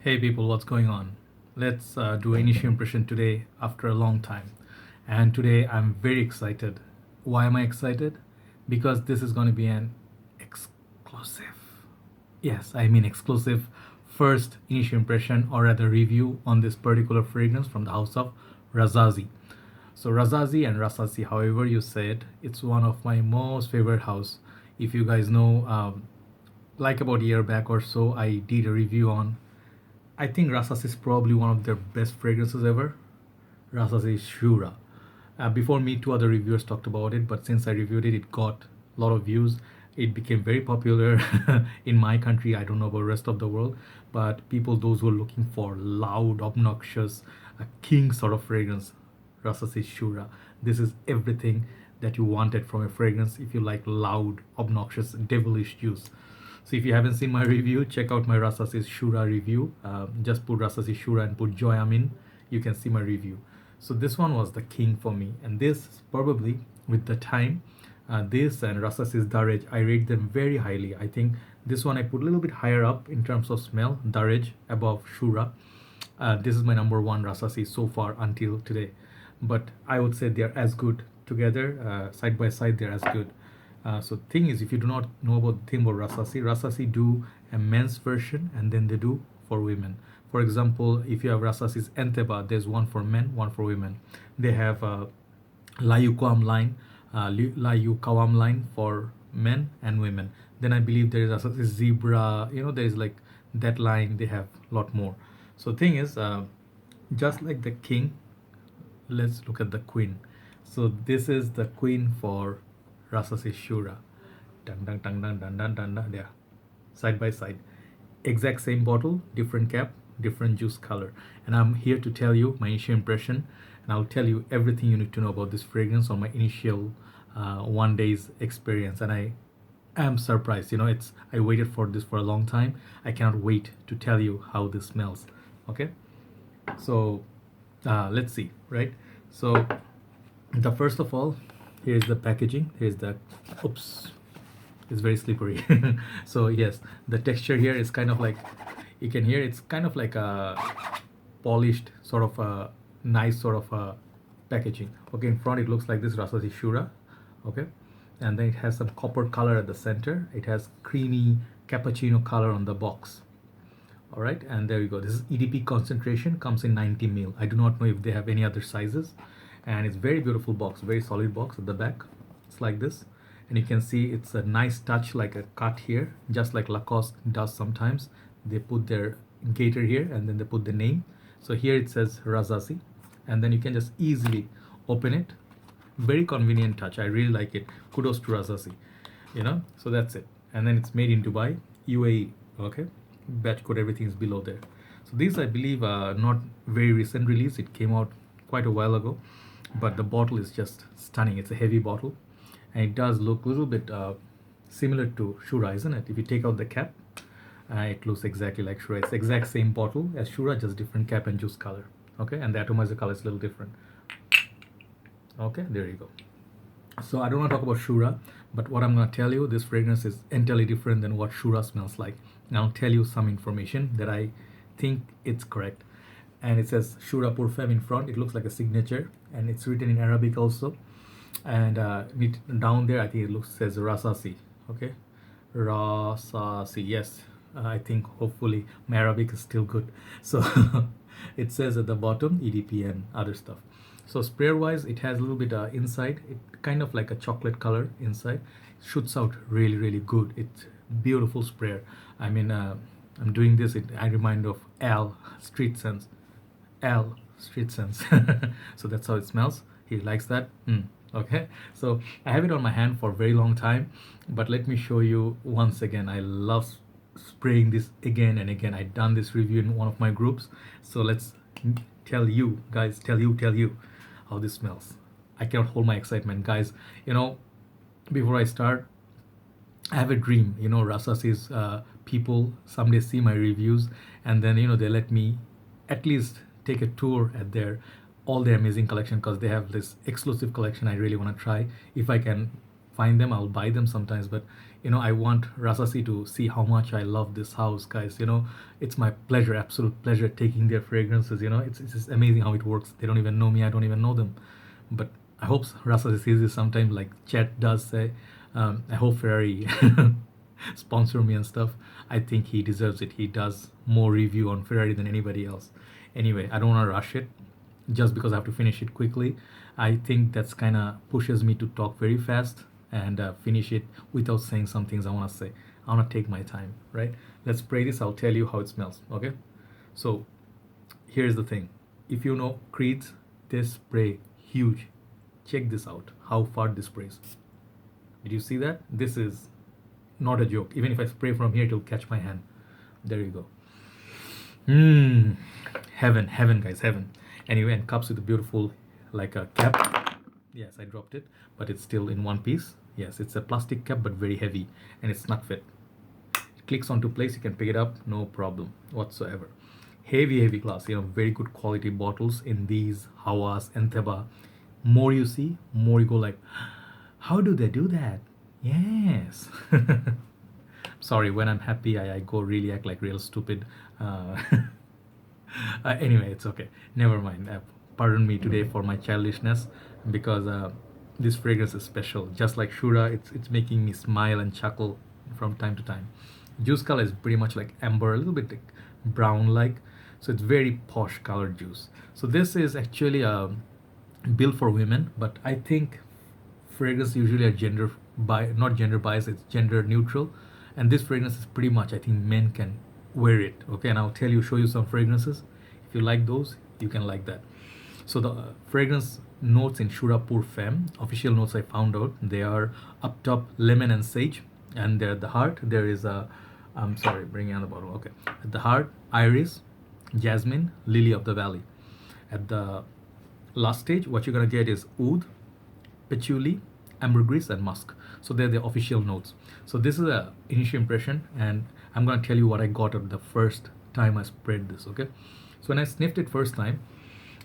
Hey people, what's going on? Let's do initial impression today after a long time. And today I'm very excited. Why am I excited? Because this is going to be an exclusive. Yes, I mean exclusive first initial impression or rather review on this particular fragrance from the house of Rasasi. So Rasasi and Rasasi, however you say it, it's one of my most favorite house. If you guys know, like about a year back or so, I did a review on I think Rasasi is probably one of their best fragrances ever. Rasasi Shuhrah. Before me, two other reviewers talked about it, but since I reviewed it, it got a lot of views. It became very popular in my country. I don't know about the rest of the world, but people, those who are looking for loud, obnoxious, a king sort of fragrance, Rasasi Shuhrah. This is everything that you wanted from a fragrance if you like loud, obnoxious, devilish juice. So if you haven't seen my review, check out my Rasasi Shuhrah review. Just put Rasasi Shuhrah and put Joyamin. You can see my review. So this one was the king for me, and this probably with the time, this and Rasasi's Darej, I rate them very highly. I think this one I put a little bit higher up in terms of smell. Darej above Shuhrah. This is my number one Rasasi so far until today, but I would say they're as good together, side by side. They're as good. So thing is, if you do not know about the thing about Rasasi, Rasasi do a men's version and then they do for women. For example, if you have Rasasi's Enteba, there's one for men, one for women. They have Layu Kawam line, Layu Kawam line for men and women. Then I believe there is Rasasi Zebra. There is like that line. They have a lot more. So thing is, just like the king, let's look at the queen. So this is the queen for Rasasi Shuhrah. Dun dun dun dun dun dun dun dun. There, side by side, exact same bottle, different cap, different juice color. And I'm here to tell you my initial impression, and I'll tell you everything you need to know about this fragrance on my initial 1 day's experience. And I am surprised. I waited for this for a long time. I cannot wait to tell you how this smells. Okay, so let's see, right? So the first of all, here's the packaging. Here's the oops, it's very slippery. So yes, the texture here is kind of like, you can hear it's kind of like a polished sort of a nice sort of a packaging. Okay, in front it looks like this Rasasi Shuhrah. Okay, and then it has some copper color at the center. It has creamy cappuccino color on the box. All right, and there you go. This is EDP concentration, comes in 90 ml. I do not know if they have any other sizes, and it's very beautiful box, very solid box at the back. It's like this, and you can see it's a nice touch, like a cut here, just like Lacoste does sometimes. They put their gator here and then they put the name. So here it says Rasasi, and then you can just easily open it. Very convenient touch. I really like it. Kudos to Rasasi. So that's it. And then it's made in Dubai, UAE. Okay, batch code, everything is below there. So these, I believe, not very recent release. It came out quite a while ago, but the bottle is just stunning. It's a heavy bottle, and it does look a little bit similar to Shuhrah, isn't it? If you take out the cap, it looks exactly like Shuhrah. It's the exact same bottle as Shuhrah, just different cap and juice color. Okay, and the atomizer color is a little different. Okay, there you go. So I don't want to talk about Shuhrah, but what I'm going to tell you, this fragrance is entirely different than what Shuhrah smells like. And I'll tell you some information that I think it's correct. And it says Shuhrah pour Femme in front. It looks like a signature, and it's written in Arabic also. And down there, I think it says Rasasi. Okay, Rasasi. Yes, I think hopefully my Arabic is still good. So it says at the bottom EDP and other stuff. So sprayer wise, it has a little bit inside. It kind of like a chocolate color inside. Shoots out really, really good. It's beautiful sprayer. I mean, I'm doing this. I remind of Al Street Sense. Al Street Sense. So that's how it smells. He likes that. Okay, so I have it on my hand for a very long time, but let me show you once again. I love spraying this again and again. I done this review in one of my groups, so let's tell you guys, tell you how this smells. I cannot hold my excitement, guys. Before I start, I have a dream. Rasasi's people someday see my reviews, and then they let me at least take a tour at all their amazing collection, because they have this exclusive collection I really want to try. If I can find them, I'll buy them sometimes, but I want Rasasi to see how much I love this house, guys. It's my pleasure, absolute pleasure, taking their fragrances. It's just amazing how it works. They don't even know me, I don't even know them. But I hope Rasasi sees this sometime, like Chet does say. I hope Ferrari sponsor me and stuff. I think he deserves it. He does more review on Ferrari than anybody else. Anyway, I don't want to rush it just because I have to finish it quickly. I think that's kind of pushes me to talk very fast and finish it without saying some things I want to say. I want to take my time, right? Let's spray this. I'll tell you how it smells, okay? So here's the thing. If you know Creeds, this spray huge. Check this out, how far this sprays. Did you see that? This is not a joke. Even if I spray from here, it will catch my hand. There you go. Heaven, heaven, guys, heaven. Anyway, and comes with a beautiful, like a cap. Yes, I dropped it, but it's still in one piece. Yes, it's a plastic cap, but very heavy, and it's not fit. It clicks onto place. You can pick it up, no problem whatsoever. Heavy, heavy glass. Very good quality bottles in these Hawas and Theba. More you see, more you go like, how do they do that? Yes. Sorry, when I'm happy, I go really act like real stupid. Anyway, it's okay. Never mind. Pardon me today for my childishness, because this fragrance is special. Just like Shuhrah, it's making me smile and chuckle from time to time. Juice color is pretty much like amber, a little bit like brown-like. So it's very posh colored juice. So this is actually built for women, but I think fragrance usually are not gender biased, it's gender neutral, and this fragrance is pretty much, I think men can wear it, okay? And I'll show you some fragrances. If you like those, you can like that. So the fragrance notes in Shuhrah Pour Femme, official notes I found out, they are up top lemon and sage, and there at the heart there is I'm sorry, bringing on the bottle, okay, at the heart iris, jasmine, lily of the valley. At the last stage, what you're gonna get is oud, patchouli, ambergris, and musk. So they're the official notes. So this is a initial impression, and I'm gonna tell you what I got at the first time I sprayed this, okay? So when I sniffed it first time,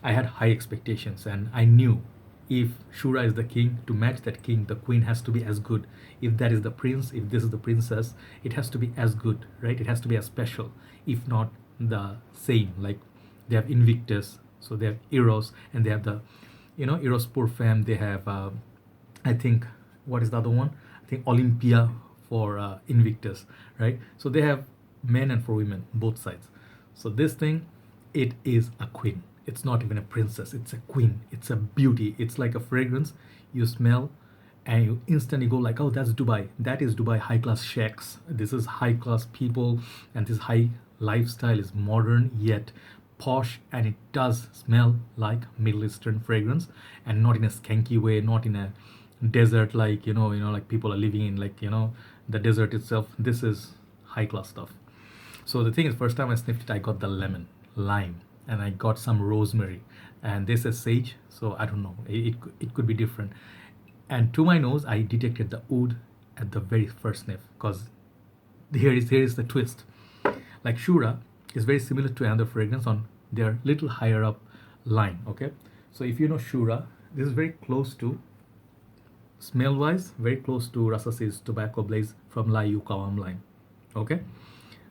I had high expectations, and I knew if Shuhrah is the king, to match that king, the queen has to be as good. If that is the prince, if this is the princess, it has to be as good, right? It has to be as special, if not the same. Like they have Invictus, so they have Eros, and they have the, Eros Pour Femme. They have, I think, what is the other one? I think Olympia for Invictus, right? So they have men and for women, both sides. So this thing, it is a queen. It's not even a princess, it's a queen. It's a beauty. It's like a fragrance you smell and you instantly go like, oh, that's Dubai. That is Dubai high class sheikhs. This is high class people, and this high lifestyle is modern yet posh, and it does smell like Middle Eastern fragrance, and not in a skanky way, not in a desert like like people are living in, like the desert itself. This is high class stuff. So the thing is, first time I sniffed it, I got the lemon, lime, and I got some rosemary, and this is sage. So I don't know, it could be different. And to my nose, I detected the oud at the very first sniff, because here is the twist. Like Shuhrah is very similar to another fragrance on their little higher up line, okay? So if you know Shuhrah, this is very close to, smell wise, very close to Rasasi's Tobacco Blaze from La Yukawam line, okay?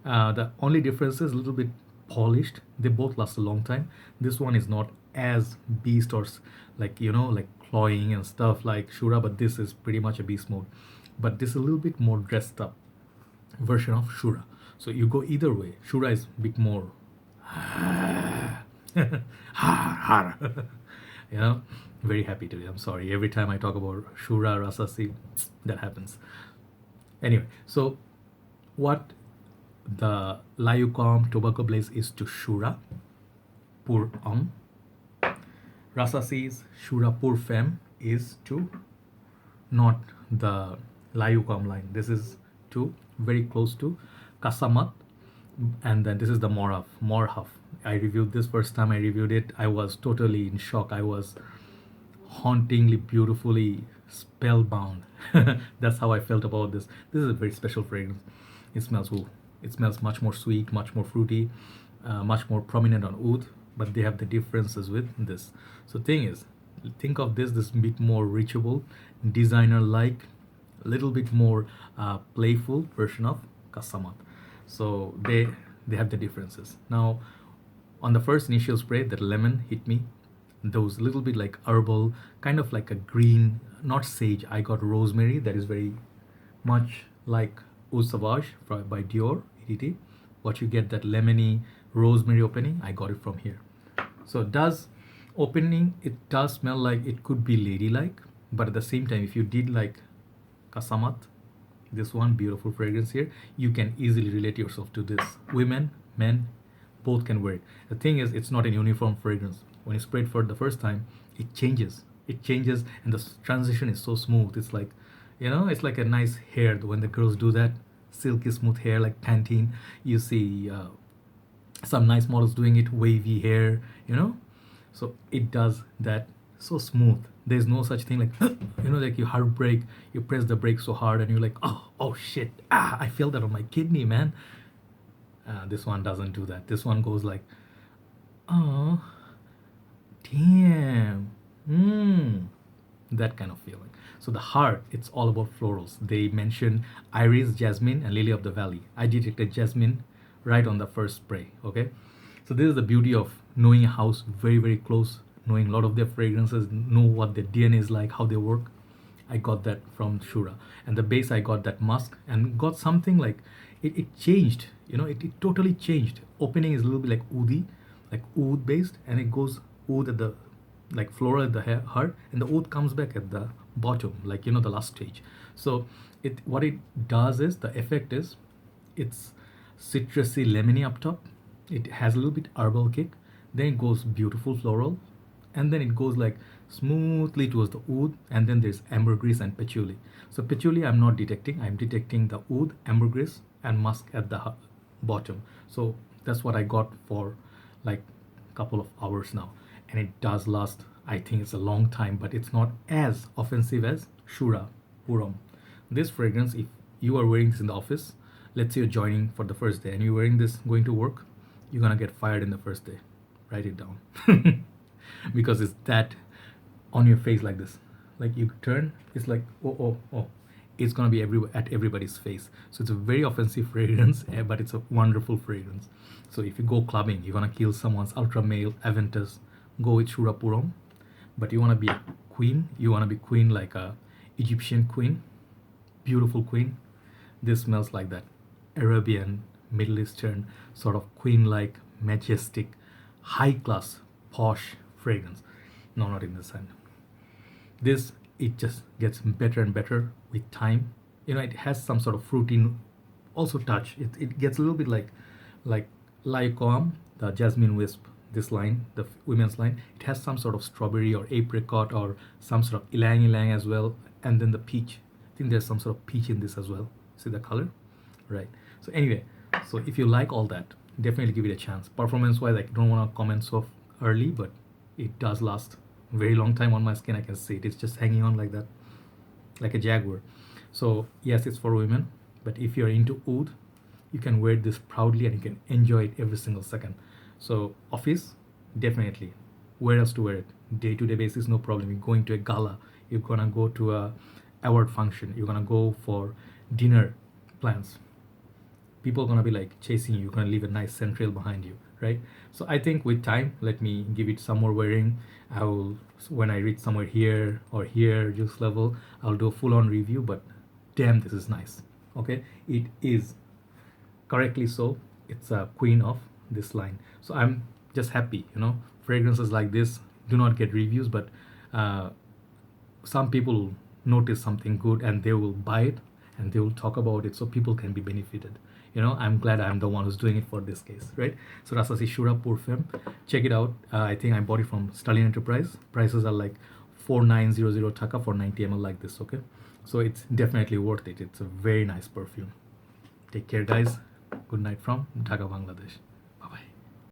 The only difference is a little bit polished. They both last a long time. This one is not as beast or like like cloying and stuff like Shuhrah, but this is pretty much a beast mode. But this is a little bit more dressed up version of Shuhrah. So you go either way. Shuhrah is a bit more very happy today. I'm sorry, every time I talk about Shuhrah, Rasasi, that happens. Anyway, so what the Layucom Tobacco Blaze is to Shuhrah Pour Homme, Rasasi's Shuhrah Pour Femme is to not the Layucom line. This is to very close to Kasamat, and then this is the Morhaf. I reviewed this first time I reviewed it. I was totally in shock. I was hauntingly, beautifully spellbound. That's how I felt about this. This is a very special fragrance. It smells It smells much more sweet, much more fruity, much more prominent on oud, but they have the differences with this. So thing is, think of this bit more reachable, designer-like, a little bit more playful version of Kasamat. So they have the differences. Now, on the first initial spray, that lemon hit me. Those little bit like herbal, kind of like a green, not sage. I got rosemary. That is very much like Eau Sauvage by Dior EDT. What you get, that lemony rosemary opening, I got it from here. So it does opening, it does smell like it could be ladylike, but at the same time, if you did like Kasamat, this one beautiful fragrance here, you can easily relate yourself to this. Women, men, both can wear it. The thing is, it's not an uniform fragrance. When you spray it for the first time, it changes. It changes, and the transition is so smooth. It's like, it's like a nice hair. When the girls do that, silky smooth hair like Pantene, you see some nice models doing it, wavy hair. So it does that so smooth. There's no such thing like, like you hard brake, you press the brake so hard and you're like, oh shit, I feel that on my kidney, man. This one doesn't do that. This one goes like, oh, damn, that kind of feeling. So the heart, it's all about florals. They mentioned iris, jasmine, and lily of the valley. I detected jasmine right on the first spray. Okay, so this is the beauty of knowing a house very, very close, knowing a lot of their fragrances, know what their DNA is like, how they work. I got that from Shuhrah. And the base, I got that musk and got something like, it changed, it totally changed. Opening is a little bit like oudi, like oud based, and it goes oud at the, like floral at the heart, and the oud comes back at the bottom, like, the last stage. So what it does is, the effect is, it's citrusy, lemony up top. It has a little bit herbal kick. Then it goes beautiful floral, and then it goes like smoothly towards the oud, and then there's ambergris and patchouli. So patchouli I'm not detecting. I'm detecting the oud, ambergris, and musk at the bottom. So that's what I got for like a couple of hours now, and it does last. I think it's a long time, but it's not as offensive as Shuhrah Puram. This fragrance, if you are wearing this in the office, let's say you're joining for the first day and you're wearing this going to work, you're gonna get fired in the first day. Write it down. Because it's that on your face like this. Like you turn, it's like, oh. It's gonna be at everybody's face. So it's a very offensive fragrance, but it's a wonderful fragrance. So if you go clubbing, you're gonna kill someone's ultra male Aventus, go with Shuhrah Puram. But you wanna be a queen, you wanna be queen like a Egyptian queen, beautiful queen. This smells like that Arabian, Middle Eastern sort of queen-like, majestic, high-class, posh fragrance. No, not in this hand. This, it just gets better and better with time. It has some sort of fruity also touch. It gets a little bit like Lycom, the jasmine wisp, this line, the women's line. It has some sort of strawberry or apricot or some sort of ylang ylang as well, and then the peach. I think there's some sort of peach in this as well. See the color? Right. So anyway, so if you like all that, definitely give it a chance. Performance wise, I don't want to comment so early, but it does last a very long time on my skin. I can see it. It's just hanging on like that, like a jaguar. So yes, it's for women, but if you're into oud, you can wear this proudly and you can enjoy it every single second. So office, definitely. Where else to wear it? Day-to-day basis, no problem. You're going to a gala, you're gonna go to a award function, you're gonna go for dinner plans. People are gonna be like chasing you. You're gonna leave a nice scent trail behind you, right? So I think with time, let me give it some more wearing. I will, when I reach somewhere here or here, juice level, I'll do a full-on review. But damn, this is nice. Okay, it is correctly so. It's a queen of this line. So I'm just happy. Fragrances like this do not get reviews, but some people notice something good and they will buy it and they will talk about it, so people can be benefited. I'm glad I'm the one who's doing it for this case, right? So Rasasi Shuhrah pour Femme, check it out. I think I bought it from Stallion Enterprise. Prices are like 4900 taka for 90 ml like this. Okay, so it's definitely worth it. It's a very nice perfume. Take care, guys. Good night from Dhaka, Bangladesh.